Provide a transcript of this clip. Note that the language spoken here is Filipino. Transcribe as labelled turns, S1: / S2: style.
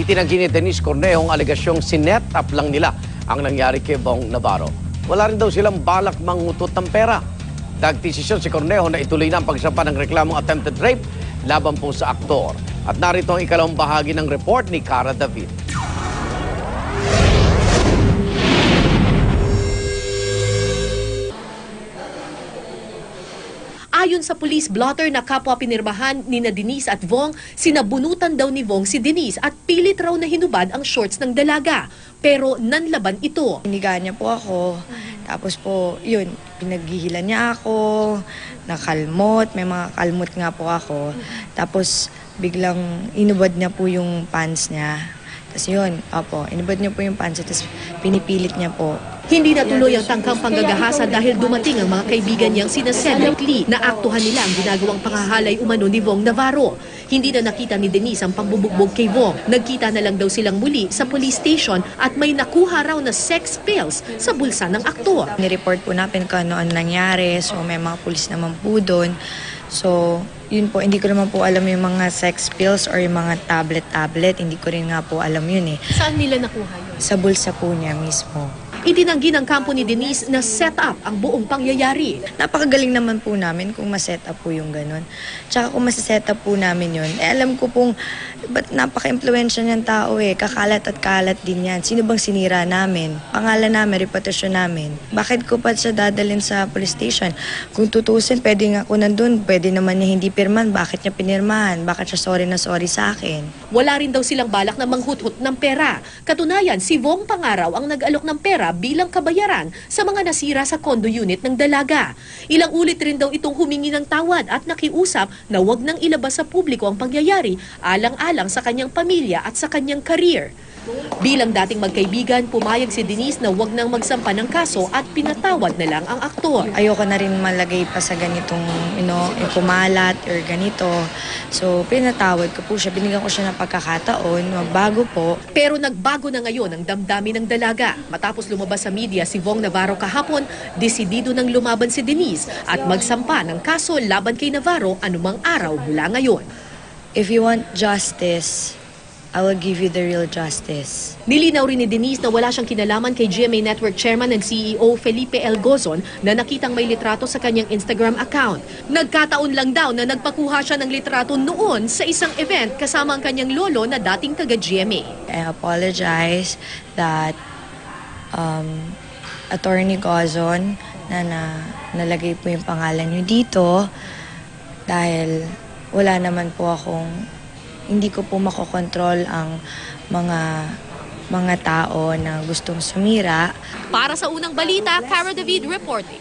S1: Itinanggi ni Denise Cornejo ang alegasyong sinet up lang nila ang nangyari kay Bong Navarro. Wala rin daw silang balak mangutot ng pera. Nagdesisyon si Cornejo na ituloy na ang pagsampa ng reklamong attempted rape laban po sa aktor. At narito ang ikalawang bahagi ng report ni Cara David.
S2: Ayon sa police blotter na kapwa pinirmahan ni Denise at Vong, sinabunutan daw ni Vong si Denise at pilit raw na hinubad ang shorts ng dalaga. Pero nanlaban ito.
S3: Hinigaan niya po ako, tapos po, yun, pinaghihilan niya ako, nakalmot, may mga kalmot nga po ako. Tapos biglang inubad niya po yung pants niya. Tapos yun, inubad niya po yung pants, tapos pinipilit niya po.
S2: Hindi natuloy ang tangkang panggagahasa dahil dumating ang mga kaibigan niyang sina Cedric Lee na aktuhan nila ang ginagawang pangahalay umano ni Vong Navarro. Hindi na nakita ni Denise ang pambubugbog kay Vong. Nagkita na lang daw silang muli sa police station at may nakuha raw na sex pills sa bulsa ng aktor.
S3: Nireport po natin kung ano nangyari, so may mga pulis naman po doon. So, yun po, hindi ko naman po alam yung mga sex pills or yung mga tablet. Hindi ko rin nga po alam yun eh.
S2: Saan nila nakuha yun?
S3: Sa bulsa po niya mismo.
S2: Itinanggi ng kampo ni Denise na set up ang buong pangyayari.
S3: Napakagaling naman po namin kung ma-set up po yung ganun. Tsaka kung ma-set up po namin yun, alam ko pong ba't napaka-impluensya niyang tao eh. Kakalat at kalat din yan. Sino bang sinira namin? Pangalan namin, reputasyon namin. Bakit ko pa siya dadalhin sa police station? Kung tutusin, pwede nga ako nandun. Pwede naman niya hindi pirman. Bakit niya pinirmahan? Bakit siya sorry na sorry sa akin?
S2: Wala rin daw silang balak na manghuthut ng pera. Katunayan, si Vong Pangaraw ang nag-alok ng pera bilang kabayaran sa mga nasira sa condo unit ng dalaga. Ilang ulit rin daw itong humingi ng tawad at nakiusap na wag nang ilabas sa publiko ang pangyayari alang-alang sa kanyang pamilya at sa kanyang career. Bilang dating magkaibigan, pumayag si Denise na wag nang magsampa ng kaso at pinatawad na lang ang aktor.
S3: Ayoko na rin malagay pa sa ganitong, pumalat or ganito. So, pinatawad ko po siya. Binigyan ko siya ng pagkakataon, magbago po.
S2: Pero nagbago na ngayon ang damdamin ng dalaga. Matapos lumabas sa media si Vong Navarro kahapon, desidido nang lumaban si Denise at magsampa ng kaso laban kay Navarro anumang araw mula ngayon.
S3: If you want justice, I will give you the real justice.
S2: Nilinaw rin ni Denise na wala siyang kinalaman kay GMA Network Chairman and CEO Felipe L. Gozon na nakitang may litrato sa kanyang Instagram account. Nagkataon lang daw na nagpakuha siya ng litrato noon sa isang event kasama ang kanyang lolo na dating taga-GMA.
S3: I apologize that Attorney Gozon na nalagay po yung pangalan niyo dito dahil wala naman po hindi ko po makokontrol ang mga tao na gustong sumira.
S2: Para sa unang balita, Cara David reporting.